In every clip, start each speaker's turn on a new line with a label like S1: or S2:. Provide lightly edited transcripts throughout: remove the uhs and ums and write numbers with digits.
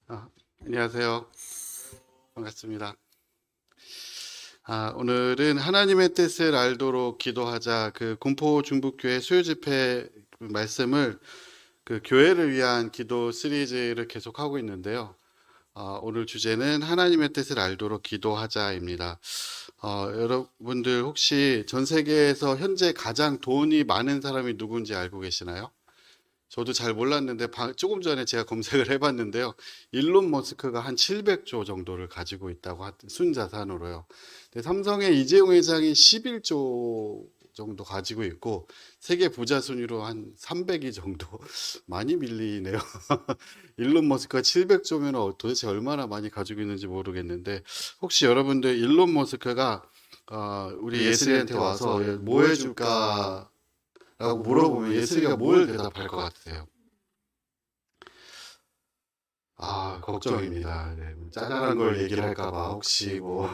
S1: 아, 안녕하세요. 반갑습니다. 오늘은 하나님의 뜻을 알도록 기도하자 그 군포 중북교회 수요 집회 말씀을 그 교회를 위한 기도 시리즈를 계속하고 있는데요. 오늘 주제는 하나님의 뜻을 알도록 기도하자입니다. 여러분들 혹시 전 세계에서 현재 가장 돈이 많은 사람이 누군지 알고 계시나요? 저도 잘 몰랐는데 조금 전에 제가 검색을 해봤는데요. 일론 머스크가 한 700조 정도를 가지고 있다고 순자산으로요. 근데 삼성의 이재용 회장이 11조 정도 가지고 있고 세계 부자 순위로 한 300위 정도 많이 밀리네요. 일론 머스크가 700조면 도대체 얼마나 많이 가지고 있는지 모르겠는데 혹시 여러분들 일론 머스크가 우리 예슬이한테 와서 뭐 해줄까? 라고 물어보면 예슬이가 뭘 대답할 것 같으세요? 걱정입니다. 네, 짜잘한 걸 얘기를 할까봐 혹시 뭐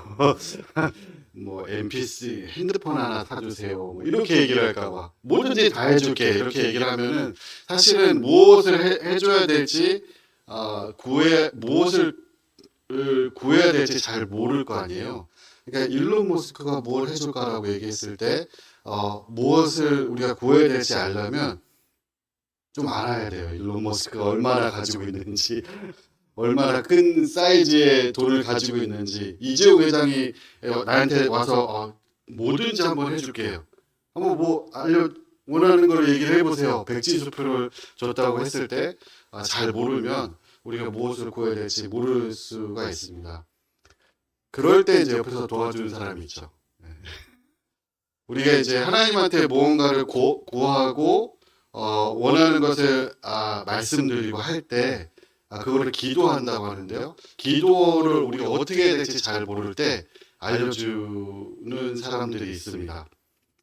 S1: MP3 핸드폰 하나 사주세요. 뭐 이렇게 얘기를 할까봐 뭐든지 다 해줄게 이렇게 얘기를 하면은 사실은 무엇을 해줘야 될지 무엇을 구해야 될지 잘 모를 거 아니에요. 그러니까 일론 머스크가 뭘 해줄까라고 얘기했을 때 무엇을 우리가 구해야 될지 알려면 좀 알아야 돼요. 일론 머스크가 얼마나 가지고 있는지, 얼마나 큰 사이즈의 돈을 가지고 있는지. 이재용 회장이 나한테 와서 뭐든지 한번 해줄게요. 한번 원하는 걸 얘기를 해보세요. 백지수표를 줬다고 했을 때 잘 모르면 우리가 무엇을 구해야 될지 모를 수가 있습니다. 그럴 때 이제 옆에서 도와주는 사람이 있죠. 네. 우리가 이제 하나님한테 무언가를 구하고 원하는 것을 말씀드리고 할 때 그거를 기도한다고 하는데요. 기도를 우리가 어떻게 해야 될지 잘 모를 때 알려주는 사람들이 있습니다.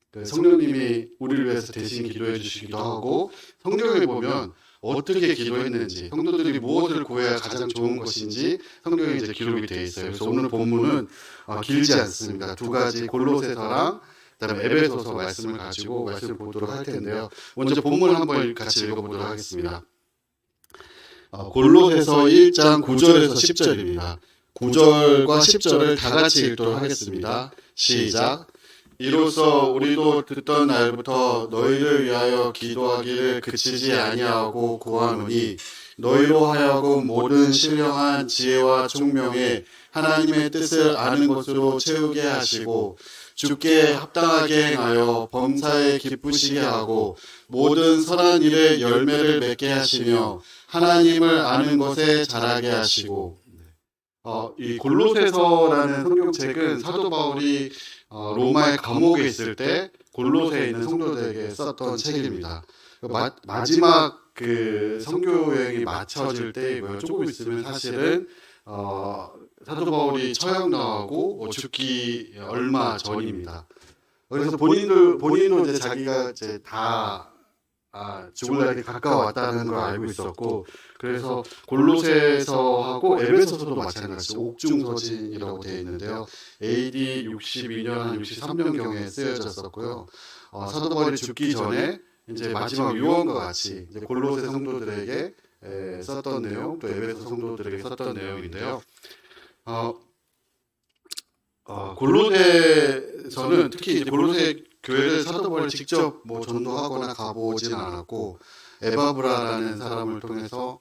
S1: 그 성령님이 우리를 위해서 대신 기도해 주시기도 하고 성경에 보면 어떻게 기도했는지 성도들이 무엇을 구해야 가장 좋은 것인지 성경에 이제 기록이 되어 있어요. 그래서 오늘 본문은 길지 않습니다. 두 가지 골로새서랑 그다음에 에베소서 말씀을 가지고 말씀을 보도록 할 텐데요. 먼저 본문 한번 같이 읽어보도록 하겠습니다. 골로새서 1장 9절에서 10절입니다. 9절과 10절을 다 같이 읽도록 하겠습니다. 시작. 이로써 우리도 듣던 날부터 너희를 위하여 기도하기를 그치지 아니하고 구하노니 너희로 하여금 모든 신령한 지혜와 총명에 하나님의 뜻을 아는 것으로 채우게 하시고 주께 합당하게 행하여 범사에 기쁘시게 하고 모든 선한 일에 열매를 맺게 하시며 하나님을 아는 것에 자라게 하시고. 이 골로새서라는 성경책은 사도 바울이 로마의 감옥에 있을 때 골로새에 있는 성도들에게 썼던 책입니다. 마지막 그 선교 여행이 마쳐질 때 조금 있으면 사실은 사도 바울이 처형 당하고 죽기 얼마 전입니다. 그래서 본인도 이제 자기가 이제 다 죽을 날이 가까웠다는 걸 알고 있었고, 그래서 골로새서하고 에베소서도 마찬가지로 옥중서신이라고 되어 있는데요. AD 62년, 63년경에 쓰여졌었고요. 사도 바울이 죽기 전에 이제 마지막 유언과 같이 이제 골로새 성도들에게 썼던 내용, 또 에베소 성도들에게 썼던 내용인데요. 골로새서는 특히 이제 골로새 교회를 사도 바울이 직접 전도하거나 가보지는 않았고 에바브라라는 사람을 통해서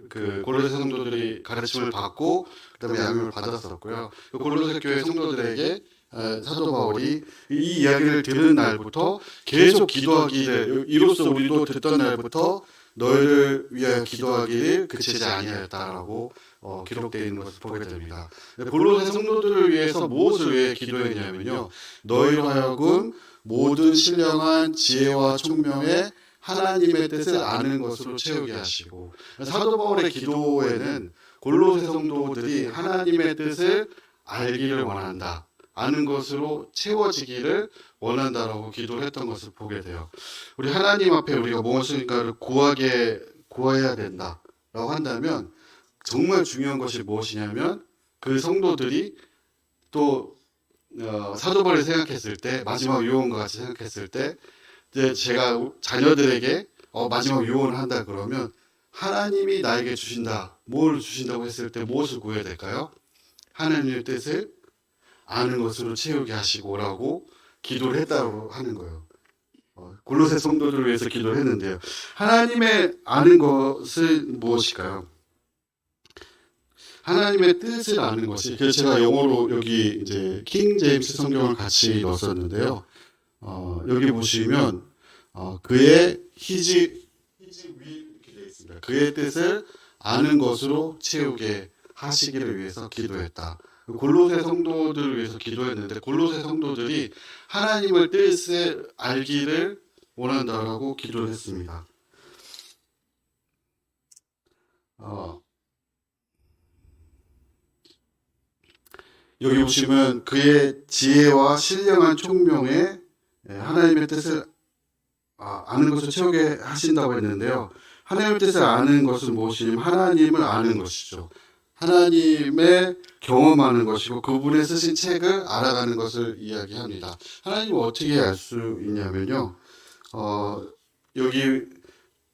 S1: 그 골로새 성도들이 가르침을 받고 그다음에 양육을 받았었고요. 그 골로새 교회 성도들에게 사도 바울이 이 이야기를 들은 날부터 계속 기도하기를 이로써 우리도 듣던 날부터 너희를 위하여 기도하기를 그치지 아니하였다라고 기록되어 있는 것을 보게 됩니다. 골로새 성도들을 위해서 무엇을 위해 기도했냐면요, 너희로 하여금 모든 신령한 지혜와 총명에 하나님의 뜻을 아는 것으로 채우게 하시고. 사도 바울의 기도에는 골로새 성도들이 하나님의 뜻을 알기를 원한다, 아는 것으로 채워지기를 원한다라고 기도를 했던 것을 보게 돼요. 우리 하나님 앞에 우리가 무엇인가를 구해야 된다라고 한다면 정말 중요한 것이 무엇이냐면 그 성도들이 또 사도 바울이 생각했을 때, 마지막 유언과 같이 생각했을 때, 이제 제가 자녀들에게 마지막 유언을 한다 그러면 하나님이 나에게 주신다. 뭘 주신다고 했을 때 무엇을 구해야 될까요? 하나님의 뜻을 아는 것으로 채우게 하시고라고 기도를 했다고 하는 거예요. 골로새 성도들을 위해서 기도를 했는데요. 하나님의 아는 것은 무엇일까요? 하나님의 뜻을 아는 것이, 그래서 제가 영어로 여기 이제 킹 제임스 성경을 같이 넣었었는데요. 여기 보시면 그의 his will 이렇게 되어 있습니다. 그의 뜻을 아는 것으로 채우게 하시기를 위해서 기도했다. 골로새 성도들을 위해서 기도했는데 골로새 성도들이 하나님의 뜻을 알기를 원한다라고 기도를 했습니다. 여기 보시면 그의 지혜와 신령한 총명에 하나님의 뜻을 아는 것을 채우게 하신다고 했는데요. 하나님의 뜻을 아는 것은 무엇이냐면 하나님을 아는 것이죠. 하나님의 경험하는 것이고 그분의 쓰신 책을 알아가는 것을 이야기합니다. 하나님을 어떻게 알 수 있냐면요. 여기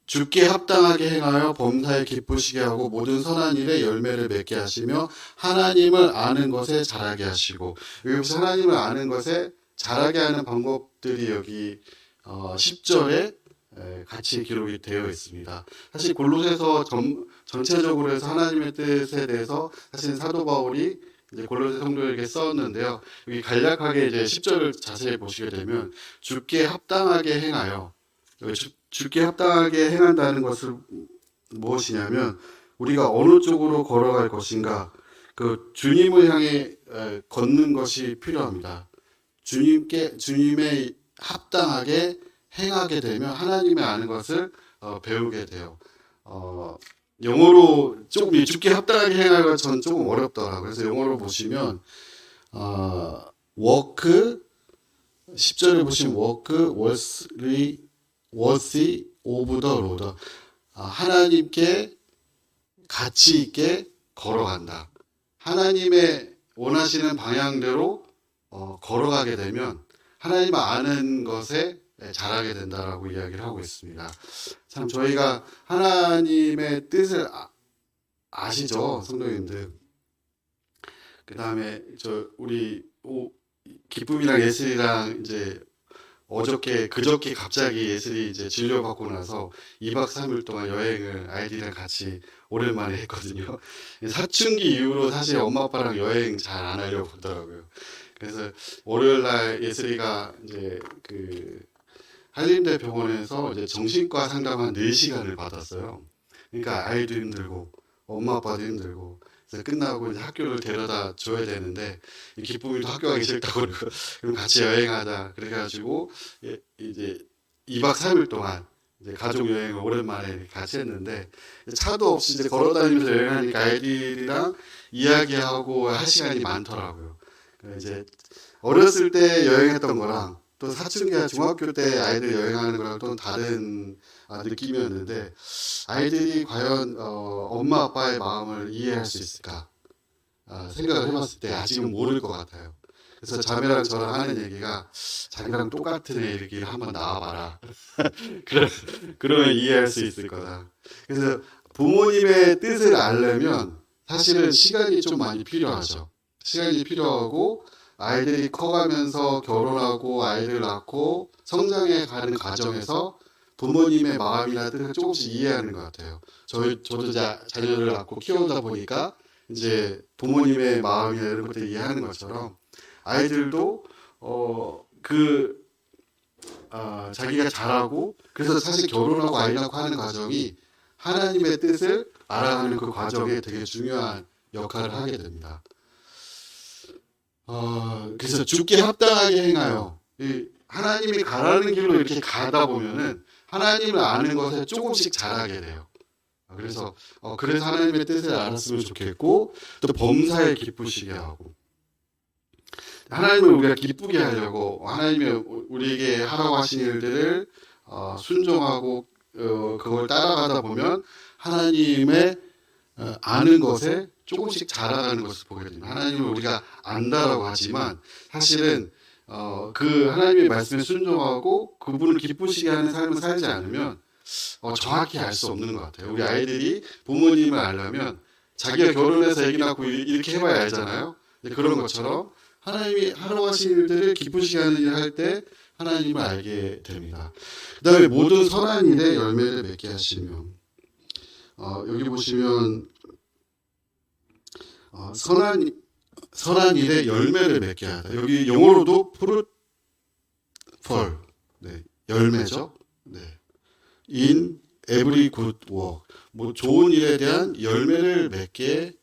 S1: 주께 합당하게 행하여 범사에 기쁘시게 하고 모든 선한 일에 열매를 맺게 하시며 하나님을 아는 것에 자라게 하시고, 여기서 하나님을 아는 것에 자라게 하는 방법들이 여기 10절에 같이 기록이 되어 있습니다. 사실 골로새서 전체적으로 해서 하나님의 뜻에 대해서 사실 사도 바울이 이제 골로새 성도에게 썼는데요. 여기 간략하게 이제 10절을 자세히 보시게 되면 주께 합당하게 행하여, 주께 합당하게 행한다는 것은 무엇이냐면 우리가 어느 쪽으로 걸어갈 것인가, 그 주님을 향해 걷는 것이 필요합니다. 주님의 합당하게 행하게 되면 하나님의 아는 것을 배우게 돼요. 영어로 조금 주께 합당하게 행하기가 전 조금 어렵더라고요. 그래서 영어로 보시면 work 10절에 보시면 work worthy of the Lord, 하나님께 가치 있게 걸어간다. 하나님의 원하시는 방향대로 걸어가게 되면 하나님을 아는 것에 잘하게 된다라고 이야기를 하고 있습니다. 참 저희가 하나님의 뜻을 아시죠, 성도님들. 그 다음에 우리 기쁨이랑 예슬이랑 이제 그저께 갑자기 예슬이 이제 진료받고 나서 2박 3일 동안 여행을 아이들이랑 같이 오랜만에 했거든요. 사춘기 이후로 사실 엄마 아빠랑 여행 잘 안 하려고 그러더라고요. 그래서 월요일 날 예슬이가 이제 그 한림대 병원에서 이제 정신과 상담 한 4시간을 받았어요. 그러니까 아이도 힘들고 엄마 아빠도 힘들고, 그래서 끝나고 이제 학교를 데려다 줘야 되는데 기쁨이도 학교 가기 싫다고 그러고 그럼 같이 여행하자 그래가지고 이제 2박 3일 동안 이제 가족 여행을 오랜만에 같이 했는데, 차도 없이 이제 걸어다니면서 여행하니까 아이들이랑 이야기하고 할 시간이 많더라고요. 이제 어렸을 때 여행했던 거랑 또 사춘기나 중학교 때 아이들 여행하는 거랑 또 다른 느낌이었는데, 아이들이 과연 엄마 아빠의 마음을 이해할 수 있을까 생각을 해봤을 때 아직은 모를 것 같아요. 그래서 자매랑 저랑 하는 얘기가 자기랑 똑같은 애 이렇게 한번 나와봐라. 그러면 이해할 수 있을 거다. 그래서 부모님의 뜻을 알려면 사실은 시간이 좀 많이 필요하죠. 시간이 필요하고 아이들이 커가면서 결혼하고 아이를 낳고 성장해 가는 과정에서 부모님의 마음이나 뜻을 조금씩 이해하는 것 같아요. 저도 자녀를 낳고 키우다 보니까 이제 부모님의 마음이나 이런 것들을 이해하는 것처럼 아이들도 자기가 자라고, 그래서 사실 결혼하고 아이 낳고 하는 과정이 하나님의 뜻을 알아가는 그 과정에 되게 중요한 역할을 하게 됩니다. 그래서 주께 합당하게 행하여, 하나님이 가라는 길로 이렇게 가다 보면은 하나님을 아는 것에 조금씩 자라게 돼요. 그래서 하나님의 뜻을 알았으면 좋겠고, 또 범사에 기쁘시게 하고, 하나님을 우리가 기쁘게 하려고 하나님이 우리에게 하라고 하신 일들을 순종하고 그걸 따라가다 보면 하나님의 아는 것에 조금씩 자라가는 것을 보게 됩니다. 하나님을 우리가 안다라고 하지만 사실은 그 하나님의 말씀에 순종하고 그분을 기쁘시게 하는 삶을 살지 않으면 정확히 알 수 없는 것 같아요. 우리 아이들이 부모님을 알려면 자기가 결혼해서 애기 낳고 이렇게 해봐야 알잖아요. 그런 것처럼 하나님이 하러 하신 일들을 기쁘시게 하는 일을 할 때 하나님을 알게 됩니다. 그 다음에 모든 선한 일에 열매를 맺게 하시며, 여기 보시면 선한 일에 열매를 맺게 하다. 여기 영어로도 fruit 펄, 네, 열매죠. 네. In every good work, 뭐 좋은 일에 대한 열매를 맺게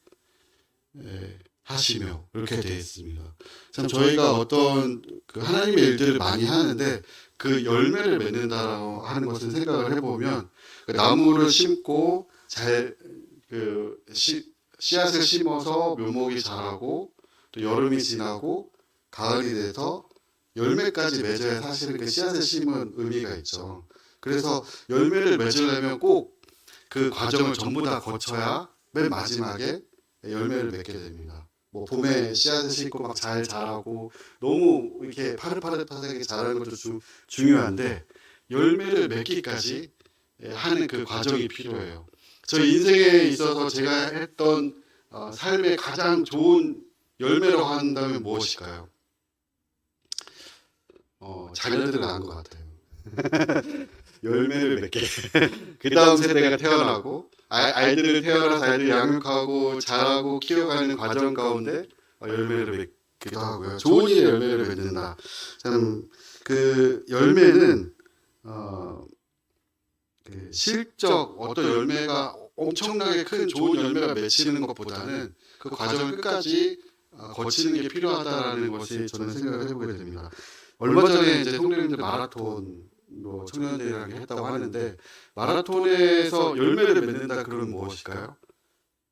S1: 하시며 이렇게 되어 있습니다. 참 저희가 어떤 그 하나님의 일들을 많이 하는데 그 열매를 맺는다라고 하는 것을 생각을 해보면 그 나무를 심고 잘 그 씨앗을 심어서 묘목이 자라고 또 여름이 지나고 가을이 돼서 열매까지 맺어야 사실은 그 씨앗을 심은 의미가 있죠. 그래서 열매를 맺으려면 꼭 그 과정을 전부 다 거쳐야 맨 마지막에 열매를 맺게 됩니다. 뭐 봄에 씨앗을 심고 막 잘 자라고 너무 이렇게 파릇파릇하게 자라는 것도 중요한데 열매를 맺기까지 하는 그 과정이 필요해요. 저희 인생에 있어서 제가 했던 삶의 가장 좋은 열매라고 한다면 무엇일까요? 자녀들을 낳은 것 같아요. 열매를 맺게. 그 다음 세대가 태어나고 아이들을 태어나서 아이들 양육하고 자라고 키워가는 과정 가운데 열매를 맺기도 하고요. 좋은 일에 열매를 맺는다. 참 그 열매는 그 실적 어떤 열매가 엄청나게 큰 좋은 열매가 맺히는 것보다는 그 과정을 끝까지 거치는 게 필요하다라는 것이 저는 생각을 해보게 됩니다. 얼마 전에 이제 성도님들 마라톤 청년들이랑 했다고 하는데 마라톤에서 열매를 맺는다 그러면 무엇일까요?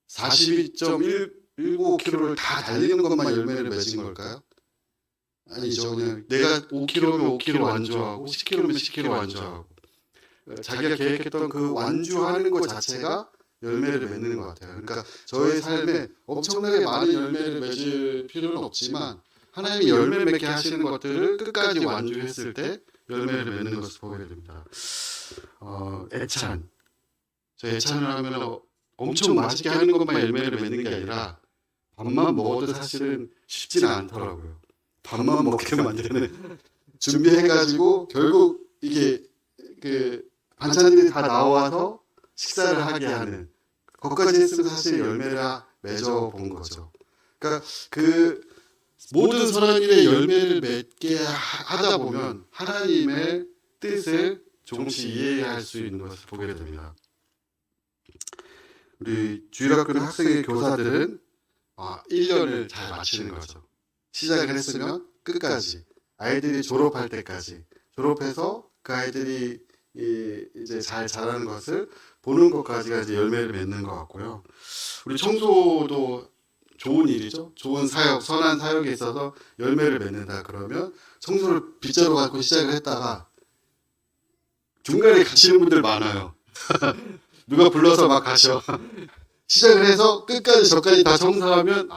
S1: 42.195km를 다 달리는 것만 열매를 맺은 걸까요? 아니죠. 그냥 내가 5km면 5km 완주하고 10km면 10km 완주하고 자기가 계획했던 그 완주하는 것 자체가 열매를 맺는 것 같아요. 그러니까 저의 삶에 엄청나게 많은 열매를 맺을 필요는 없지만 하나님이 열매 맺게 하시는 것들을 끝까지 완주했을 때 열매를 맺는 것을 보게 됩니다. 애찬. 저 애찬을 하면 엄청 맛있게 하는 것만 열매를 맺는 게 아니라 밥만 먹어도 사실은 쉽지는 않더라고요. 밥만 먹게 만드는 준비해가지고 결국 이게 그 반찬들이 다 나와서 식사를 하게 하는 것까지 했으면 사실 열매를 맺어 본 거죠. 그러니까 그 모든 선한 일에 열매를 맺게 하다 보면 하나님의 뜻을 조금씩 이해할 수 있는 것을 보게 됩니다. 우리 주일학교 학생의 교사들은 1년을 잘 마치는 거죠. 시작을 했으면 끝까지 아이들이 졸업할 때까지 졸업해서 그 아이들이 이제 잘 자라는 것을 보는 것까지가 이제 열매를 맺는 것 같고요. 우리 청소도 좋은 일이죠. 좋은 사역, 선한 사역에 있어서 열매를 맺는다 그러면 청소를 빗자루 갖고 시작을 했다가 중간에 가시는 분들 많아요. 누가 불러서 막 가셔. 시작을 해서 끝까지 저까지 다 청소하면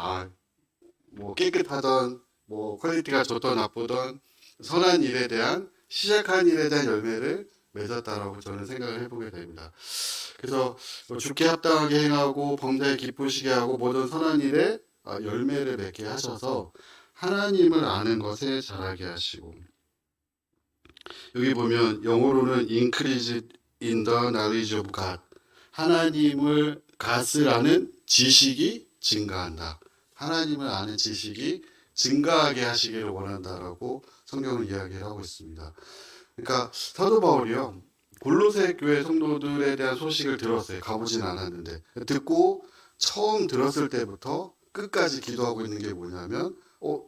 S1: 뭐 깨끗하던 뭐 퀄리티가 좋던 나쁘던 선한 일에 대한 시작한 일에 대한 열매를 맺었다라고 저는 생각을 해보게 됩니다. 그래서 주께 합당하게 행하고 범사에 기쁘시게 하고 모든 선한 일에 열매를 맺게 하셔서 하나님을 아는 것에 자라게 하시고 여기 보면 영어로는 increase in the knowledge of God 하나님을 God을 아는 지식이 증가한다. 하나님을 아는 지식이 증가하게 하시기를 원한다라고 성경은 이야기하고 있습니다. 그러니까 사도 바울이요 골로새 교회 성도들에 대한 소식을 들었어요. 가보진 않았는데 듣고 처음 들었을 때부터 끝까지 기도하고 있는 게 뭐냐면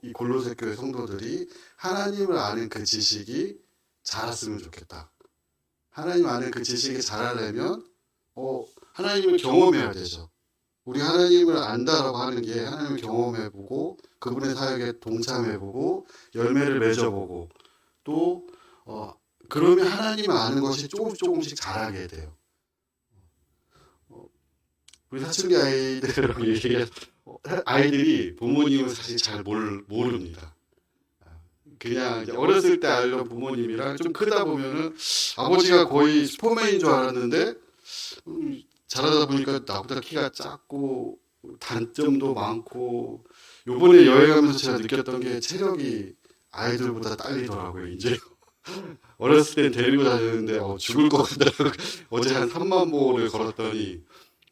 S1: 이 골로새 교회 성도들이 하나님을 아는 그 지식이 자랐으면 좋겠다. 하나님 아는 그 지식이 자라려면 하나님을 경험해야 되죠. 우리 하나님을 안다라고 하는 게 하나님을 경험해보고 그분의 사역에 동참해보고 열매를 맺어보고 또 그러면 하나님을 아는 것이 조금씩 자라게 돼요. 우리 사춘기 아이들이라고 얘기해서 아이들이 부모님을 사실 잘 모릅니다. 그냥 이제 어렸을 때 알던 부모님이랑 좀 크다 보면은 아버지가 거의 슈퍼맨인 줄 알았는데 자라다 보니까 나보다 키가 작고 단점도 많고 요번에 여행하면서 제가 느꼈던 게 체력이 아이들보다 딸리더라고요. 이제 어렸을 땐 데리고 다녔는데 죽을 것 같더라고요. 어제 한 3만 보를 걸었더니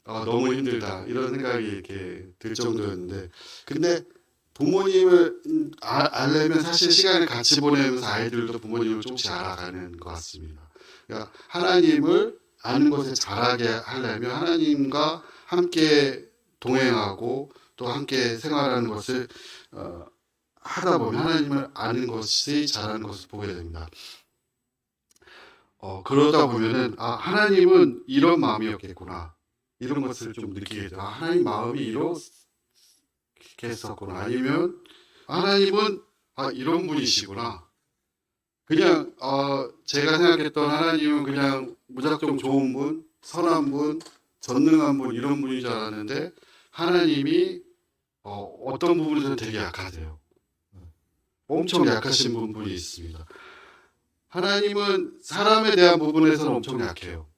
S1: 너무 힘들다 이런 생각이 이렇게 들 정도였는데 근데 부모님을 알려면 사실 시간을 같이 보내면서 아이들도 부모님을 조금씩 알아가는 것 같습니다. 그러니까 하나님을 아는 것에 잘하게 하려면 하나님과 함께 동행하고 또 함께 생활하는 것을 하다 보면 하나님을 아는 것이 잘하는 것을 보게 됩니다. 그러다 보면은 하나님은 이런 마음이었겠구나 이런 것을 좀 느끼게 돼요. 하나님 마음이 이렇게 했었구나. 아니면 하나님은 이런 분이시구나. 그냥 제가 생각했던 하나님은 그냥 무작정 좋은 분, 선한 분, 전능한 분 이런 분인 줄 알았는데 하나님이 어떤 부분에서는 되게 약하세요. 엄청 약하신 부분이 있습니다. 하나님은 사람에 대한 부분에서는 엄청 약해요.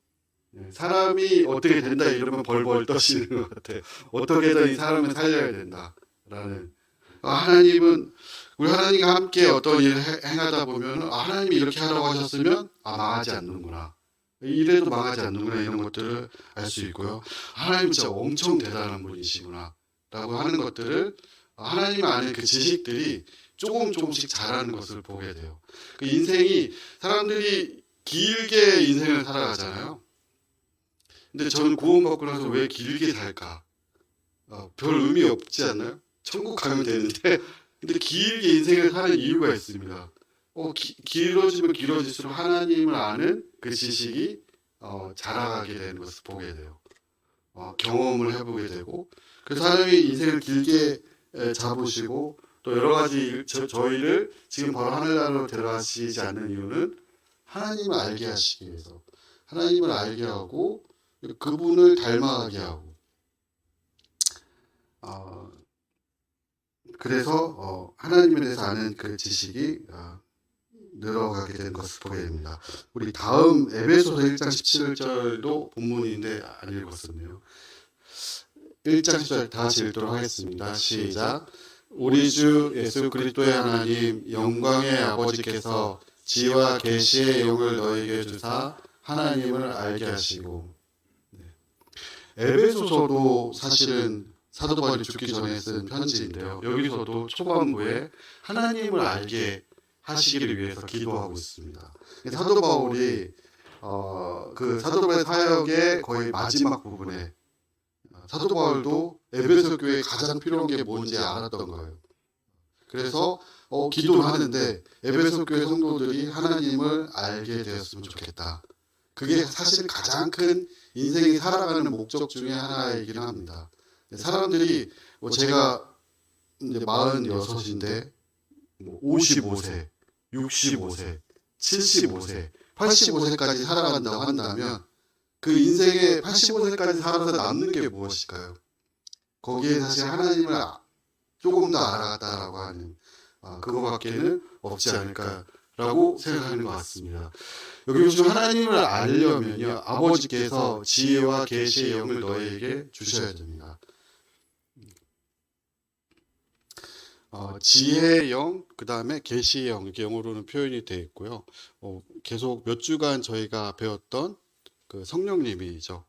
S1: 사람이 어떻게 된다 이러면 벌벌 떠시는 것 같아요. 어떻게든 이 사람을 살려야 된다라는. 하나님은 우리 하나님과 함께 어떤 일을 행하다 보면 하나님이 이렇게 하라고 하셨으면 망하지 않는구나. 이래도 망하지 않는구나 이런 것들을 알 수 있고요. 하나님 진짜 엄청 대단한 분이시구나 라고 하는 것들을 하나님 아는 그 지식들이 조금씩 자라는 것을 보게 돼요. 그 인생이 사람들이 길게 인생을 살아가잖아요. 근데 저는 구원받고 나서 왜 길게 살까? 별 의미 없지 않나요? 천국 가면 되는데 근데 길게 인생을 사는 이유가 있습니다. 길어지면 길어질수록 하나님을 아는 그 지식이 자라가게 되는 것을 보게 돼요. 경험을 해보게 되고 그래서 하나님이 인생을 길게 잡으시고 또 여러 가지 저희를 지금 바로 하늘나라로 데려가시지 않는 이유는 하나님을 알게 하시기 위해서 하나님을 알게 하고 그분을 닮아가게 하고 그래서 하나님에 대해서 아는 그 지식이 늘어가게 된 것을 보게 됩니다. 우리 다음 에베소서 1장 17절도 본문인데 안 읽었었네요. 1장 10절 다 같이 읽도록 하겠습니다. 시작. 우리 주 예수 그리스도의 하나님 영광의 아버지께서 지혜와 계시의 영을 너에게 주사 하나님을 알게 하시고. 에베소서도 사실은 사도 바울이 죽기 전에 쓴 편지인데요. 여기서도 초반부에 하나님을 알게 하시기를 위해서 기도하고 있습니다. 사도 바울이 그 사도 바울의 사역의 거의 마지막 부분에 사도 바울도 에베소 교회에 가장 필요한 게 뭔지 알았던 거예요. 그래서 기도를 하는데 에베소 교회 성도들이 하나님을 알게 되었으면 좋겠다. 그게 사실 가장 큰 인생이 살아가는 목적 중에 하나이긴 합니다. 사람들이 제가 이제 46인데 55세, 65세, 75세, 85세까지 살아간다고 한다면 그 인생의 85세까지 살아서 남는 게 무엇일까요? 거기에 사실 하나님을 조금 더 알아갔다라고 하는 그거밖에는 없지 않을까라고 생각하는 것 같습니다. 여기 보시면 하나님을 알려면요 아버지께서 지혜와 계시의 영을 너에게 주셔야 됩니다. 지혜의 영, 그 다음에 계시의 영 이렇게 영어로는 표현이 되어 있고요. 계속 몇 주간 저희가 배웠던 그 성령님이죠.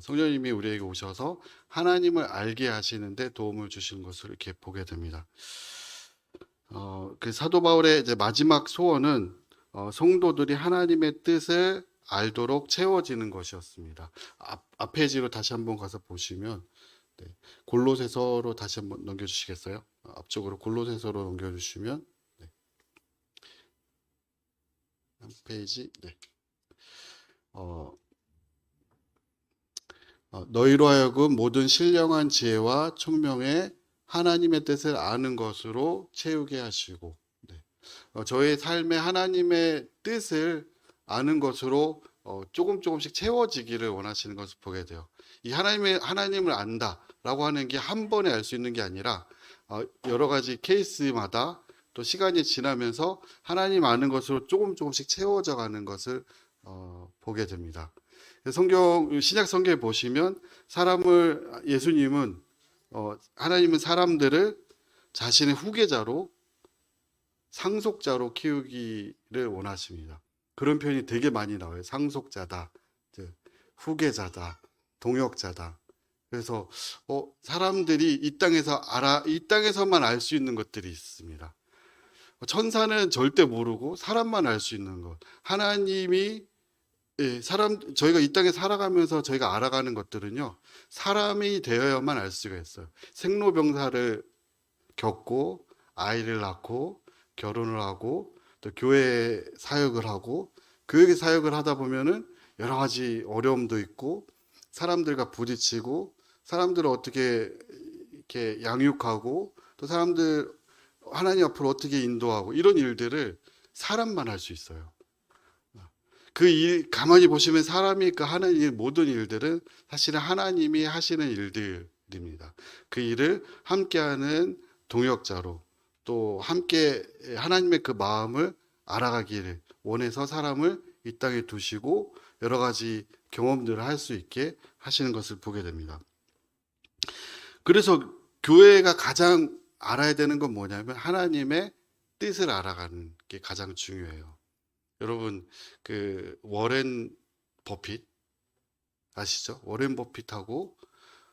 S1: 성령님이 우리에게 오셔서 하나님을 알게 하시는데 도움을 주시는 것을 이렇게 보게 됩니다. 그 사도 바울의 이제 마지막 소원은 성도들이 하나님의 뜻을 알도록 채워지는 것이었습니다. 앞 페이지로 다시 한번 가서 보시면 골로새서로 다시 한번 넘겨주시겠어요? 앞쪽으로 골로새서로 넘겨주시면 한 페이지. 너희로 하여금 모든 신령한 지혜와 총명에 하나님의 뜻을 아는 것으로 채우게 하시고 저의 삶에 하나님의 뜻을 아는 것으로 조금씩 채워지기를 원하시는 것을 보게 돼요. 이 하나님을 안다라고 하는 게 한 번에 알 수 있는 게 아니라 여러 가지 케이스마다 또 시간이 지나면서 하나님 아는 것으로 조금씩 채워져 가는 것을 보게 됩니다. 신약 성경에 보시면 예수님은 하나님은 사람들을 자신의 후계자로 상속자로 키우기를 원하십니다. 그런 표현이 되게 많이 나와요. 상속자다, 후계자다, 동역자다. 그래서 사람들이 이 땅에서만 알 수 있는 것들이 있습니다. 천사는 절대 모르고 사람만 알 수 있는 것. 하나님이 저희가 이 땅에 살아가면서 저희가 알아가는 것들은요, 사람이 되어야만 알 수가 있어요. 생로병사를 겪고 아이를 낳고 결혼을 하고 또 교회 사역을 하고 교회 사역을 하다 보면은 여러 가지 어려움도 있고 사람들과 부딪히고 사람들을 어떻게 이렇게 양육하고 또 사람들 하나님 앞으로 어떻게 인도하고 이런 일들을 사람만 할 수 있어요. 그 일 가만히 보시면 사람이 하는 모든 일들은 사실은 하나님이 하시는 일들입니다. 그 일을 함께하는 동역자로 또 함께 하나님의 그 마음을 알아가기를 원해서 사람을 이 땅에 두시고 여러 가지 경험들을 할 수 있게 하시는 것을 보게 됩니다. 그래서 교회가 가장 알아야 되는 건 뭐냐면 하나님의 뜻을 알아가는 게 가장 중요해요. 여러분 그 워렌 버핏 아시죠? 워렌 버핏하고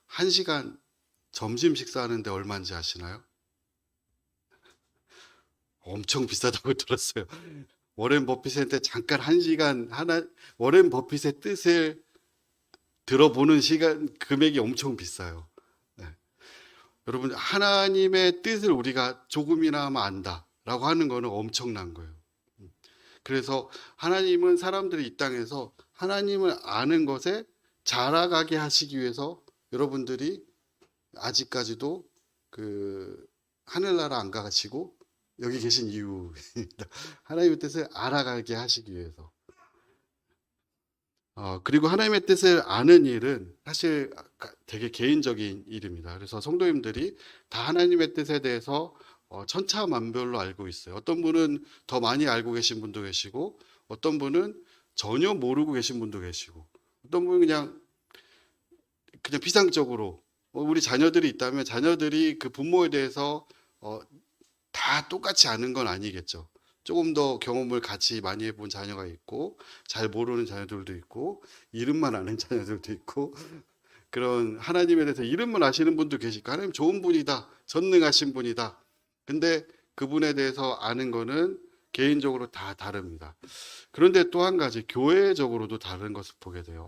S1: 1시간 점심 식사하는데 얼마인지 아시나요? 엄청 비싸다고 들었어요. 워렌 버핏한테 잠깐 1시간 워렌 버핏의 뜻을 들어보는 시간 금액이 엄청 비싸요. 네. 여러분 하나님의 뜻을 우리가 조금이나마 안다라고 하는 거는 엄청난 거예요. 그래서 하나님은 사람들이 이 땅에서 하나님을 아는 것에 자라가게 하시기 위해서 여러분들이 아직까지도 그 하늘나라 안 가시고 여기 계신 이유입니다. 하나님의 뜻을 알아가게 하시기 위해서. 그리고 하나님의 뜻을 아는 일은 사실 되게 개인적인 일입니다. 그래서 성도님들이 다 하나님의 뜻에 대해서 천차만별로 알고 있어요. 어떤 분은 더 많이 알고 계신 분도 계시고, 어떤 분은 전혀 모르고 계신 분도 계시고, 어떤 분은 그냥 비상적으로 우리 자녀들이 있다면 자녀들이 그 부모에 대해서 다 똑같이 아는 건 아니겠죠. 조금 더 경험을 같이 많이 해본 자녀가 있고, 잘 모르는 자녀들도 있고, 이름만 아는 자녀들도 있고, 그런 하나님에 대해서 이름만 아시는 분도 계시고, 하나님 좋은 분이다, 전능하신 분이다. 근데 그분에 대해서 아는 거는 개인적으로 다 다릅니다. 그런데 또 한 가지, 교회적으로도 다른 것을 보게 돼요.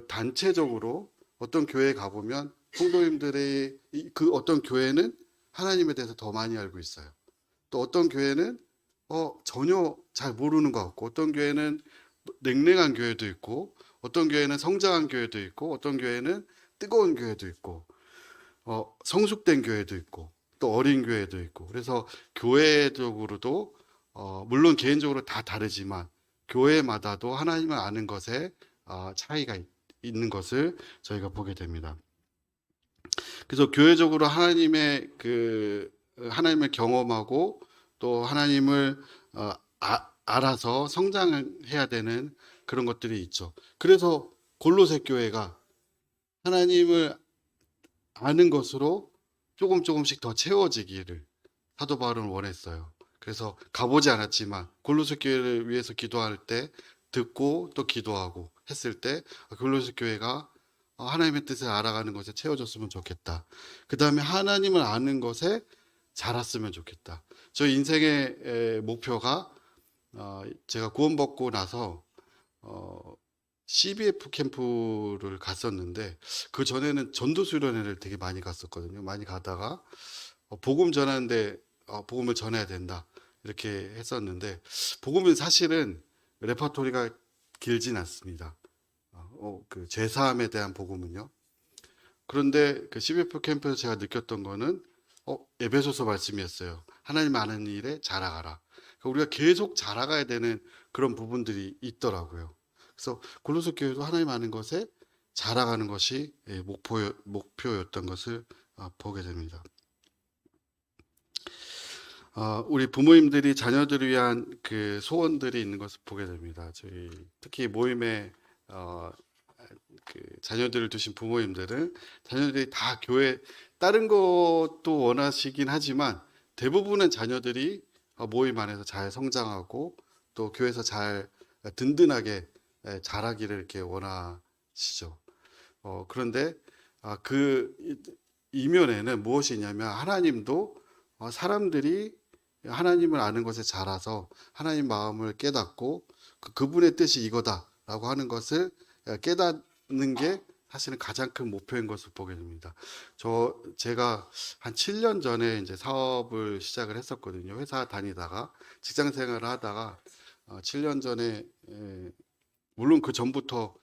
S1: 단체적으로 어떤 교회에 가보면 성도님들의 그 어떤 교회는 하나님에 대해서 더 많이 알고 있어요. 또 어떤 교회는 전혀 잘 모르는 것 같고, 어떤 교회는 냉랭한 교회도 있고, 어떤 교회는 성장한 교회도 있고, 어떤 교회는 뜨거운 교회도 있고, 성숙된 교회도 있고, 또 어린 교회도 있고. 그래서 교회적으로도 물론 개인적으로 다 다르지만 교회마다도 하나님을 아는 것에 차이가 있는 것을 저희가 보게 됩니다. 그래서 교회적으로 하나님을 경험하고 또 하나님을 알아서 성장해야 되는 그런 것들이 있죠. 그래서 골로새 교회가 하나님을 아는 것으로 조금씩 더 채워지기를 사도 바울은 원했어요. 그래서 가보지 않았지만 골로새 교회를 위해서 기도할 때 듣고 또 기도하고 했을 때 골로새 교회가 하나님의 뜻을 알아가는 것에 채워졌으면 좋겠다. 그 다음에 하나님을 아는 것에 자랐으면 좋겠다. 저 인생의 목표가 제가 구원받고 나서 CBF 캠프를 갔었는데 그 전에는 전도수련회를 되게 많이 갔었거든요. 많이 가다가 복음 전하는데 복음을 전해야 된다 이렇게 했었는데 복음은 사실은 레퍼토리가 길진 않습니다. 그 제사함에 대한 복음은요. 그런데 그 CBF 캠프에서 제가 느꼈던 거는 에베소서 말씀이었어요. 하나님 아는 일에 자라가라. 그러니까 우리가 계속 자라가야 되는 그런 부분들이 있더라고요. 그래서 골로새 교회도 하나님 아는 것에 자라가는 것이 목표였던 것을 보게 됩니다. 우리 부모님들이 자녀들을 위한 그 소원들이 있는 것을 보게 됩니다. 저희 특히 모임에 어, 그 자녀들을 두신 부모님들은 자녀들이 다 교회 다른 것도 원하시긴 하지만 대부분은 자녀들이 모임 안에서 잘 성장하고 또 교회에서 잘 든든하게 자라기를 이렇게 원하시죠. 그런데 그 이면에는 무엇이 있냐면 하나님도 사람들이 하나님을 아는 것에 자라서 하나님 마음을 깨닫고 그분의 뜻이 이거다라고 하는 것을 깨닫는 게 사실은 가장 큰 목표인 것을 보게 됩니다. 제가 한 7년 전에 이제 사업을 시작을 했었거든요. 회사 다니다가 직장 생활을 하다가 7년 전에 물론 그 전부터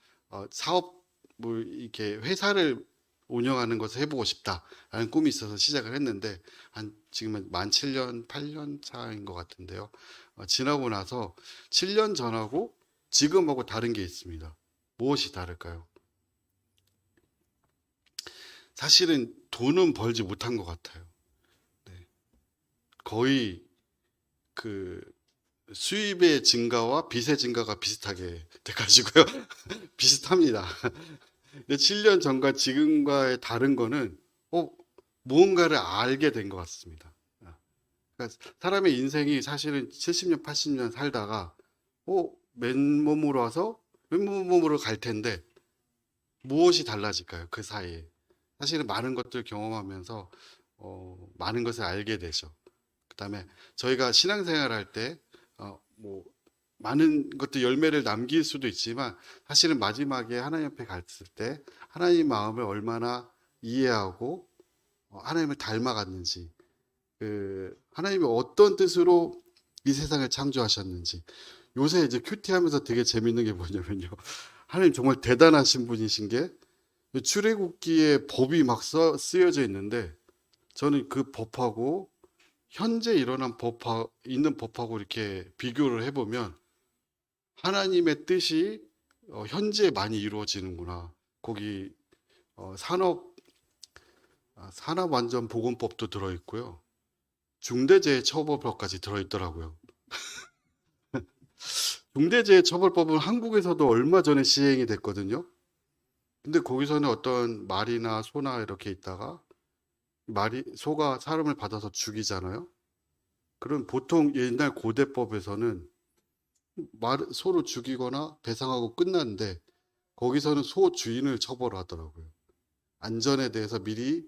S1: 사업을 이렇게 회사를 운영하는 것을 해보고 싶다라는 꿈이 있어서 시작을 했는데 한 지금은 만 7년, 8년 차인 것 같은데요. 지나고 나서 7년 전하고 지금하고 다른 게 있습니다. 무엇이 다를까요? 사실은 돈은 벌지 못한 것 같아요. 네. 거의 그 수입의 증가와 빚의 증가가 비슷하게 돼가지고요. 비슷합니다. 근데 7년 전과 지금과의 다른 거는 무언가를 알게 된 것 같습니다. 그러니까 사람의 인생이 사실은 70년, 80년 살다가 맨몸으로 와서 맨몸으로 갈 텐데 무엇이 달라질까요? 그 사이에. 사실은 많은 것들 경험하면서 많은 것을 알게 되죠. 그다음에 저희가 신앙생활 할 때 뭐 많은 것들 열매를 남길 수도 있지만 사실은 마지막에 하나님 앞에 갔을 때 하나님 마음을 얼마나 이해하고 하나님을 닮아갔는지 하나님이 어떤 뜻으로 이 세상을 창조하셨는지 요새 이제 큐티하면서 되게 재밌는 게 뭐냐면요. 하나님 정말 대단하신 분이신 게 출애굽기에 법이 막 쓰여져 있는데 저는 그 법하고 현재 일어난 있는 법하고 이렇게 비교를 해보면 하나님의 뜻이 현재 많이 이루어지는구나. 거기 산업안전보건법도 들어있고요. 중대재해처벌법까지 들어있더라고요. 중대재해처벌법은 한국에서도 얼마 전에 시행이 됐거든요. 근데 거기서는 어떤 말이나 소나 이렇게 있다가 소가 사람을 받아서 죽이잖아요. 그럼 보통 옛날 고대법에서는 소를 죽이거나 배상하고 끝났는데 거기서는 소 주인을 처벌하더라고요. 안전에 대해서 미리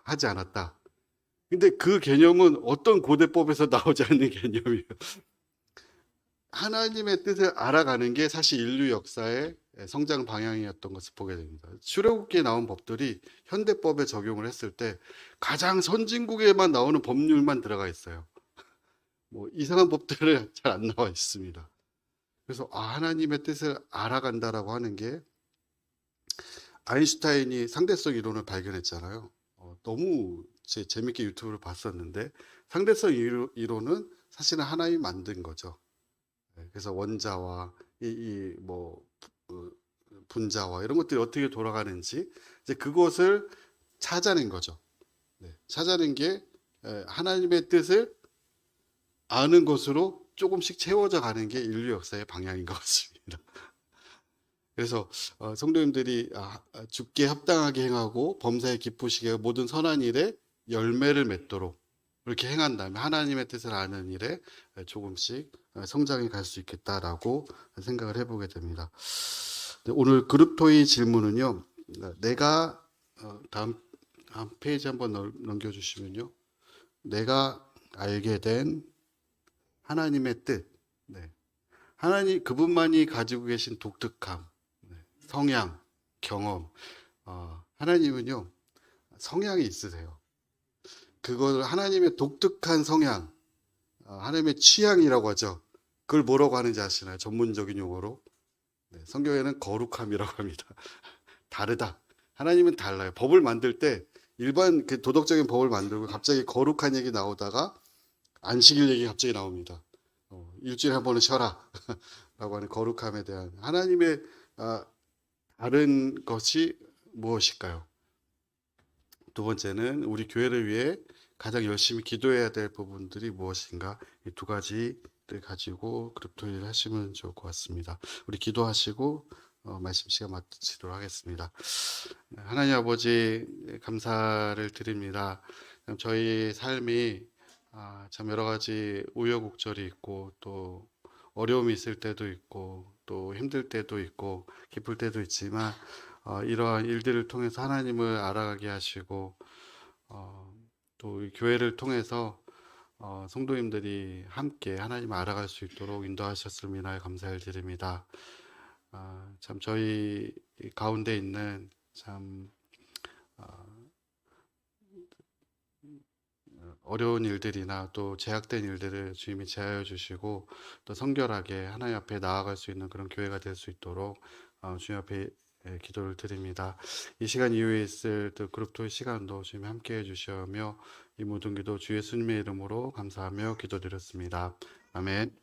S1: 하지 않았다. 근데 그 개념은 어떤 고대법에서 나오지 않는 개념이에요. 하나님의 뜻을 알아가는 게 사실 인류 역사의 성장 방향이었던 것을 보게 됩니다. 출애굽기에 나온 법들이 현대법에 적용을 했을 때 가장 선진국에만 나오는 법률만 들어가 있어요. 뭐 이상한 법들은 잘 안 나와 있습니다. 그래서 하나님의 뜻을 알아간다라고 하는 게 아인슈타인이 상대성 이론을 발견했잖아요. 너무 재밌게 유튜브를 봤었는데 상대성 이론은 사실은 하나님이 만든 거죠. 그래서 원자와 뭐 분자와 이런 것들이 어떻게 돌아가는지 이제 그것을 찾아낸 거죠. 찾아낸 게 하나님의 뜻을 아는 것으로 조금씩 채워져 가는 게 인류 역사의 방향인 것 같습니다. 그래서 성도님들이 주께 합당하게 행하고 범사에 기쁘시게 하고 모든 선한 일에 열매를 맺도록 이렇게 행한다면 하나님의 뜻을 아는 일에 조금씩 성장해 갈 수 있겠다라고 생각을 해보게 됩니다. 오늘 그룹토이 질문은요. 내가 다음 페이지 한번 넘겨주시면요. 내가 알게 된 하나님의 뜻, 하나님 그분만이 가지고 계신 독특함, 성향, 경험. 하나님은요 성향이 있으세요. 그걸 하나님의 독특한 성향, 하나님의 취향이라고 하죠. 그걸 뭐라고 하는지 아시나요? 전문적인 용어로. 성경에는 거룩함이라고 합니다. 다르다. 하나님은 달라요. 법을 만들 때 일반 그 도덕적인 법을 만들고 갑자기 거룩한 얘기 나오다가 안식일 얘기 갑자기 나옵니다. 일주일에 한 번은 쉬어라 라고 하는 거룩함에 대한 하나님의 다른 것이 무엇일까요? 두 번째는 우리 교회를 위해 가장 열심히 기도해야 될 부분들이 무엇인가 이 두 가지를 가지고 그룹 토의를 하시면 좋을 것 같습니다. 우리 기도하시고 말씀 시간 마치도록 하겠습니다. 하나님 아버지 감사를 드립니다. 저희 삶이 참 여러 가지 우여곡절이 있고 또 어려움이 있을 때도 있고 또 힘들 때도 있고 기쁠 때도 있지만 이러한 일들을 통해서 하나님을 알아가게 하시고 또 이 교회를 통해서 성도님들이 함께 하나님을 알아갈 수 있도록 인도하셨음을 인하여 감사를 드립니다. 참 저희 가운데 있는 참 어려운 일들이나 또 제약된 일들을 주님이 제하여 주시고 또 성결하게 하나님 앞에 나아갈 수 있는 그런 교회가 될 수 있도록 주님 앞에 기도를 드립니다. 이 시간 이후에 있을 또 그룹토의 시간도 주님 함께 해주시며 이 모든 기도 주 예수님의 이름으로 감사하며 기도드렸습니다. 아멘.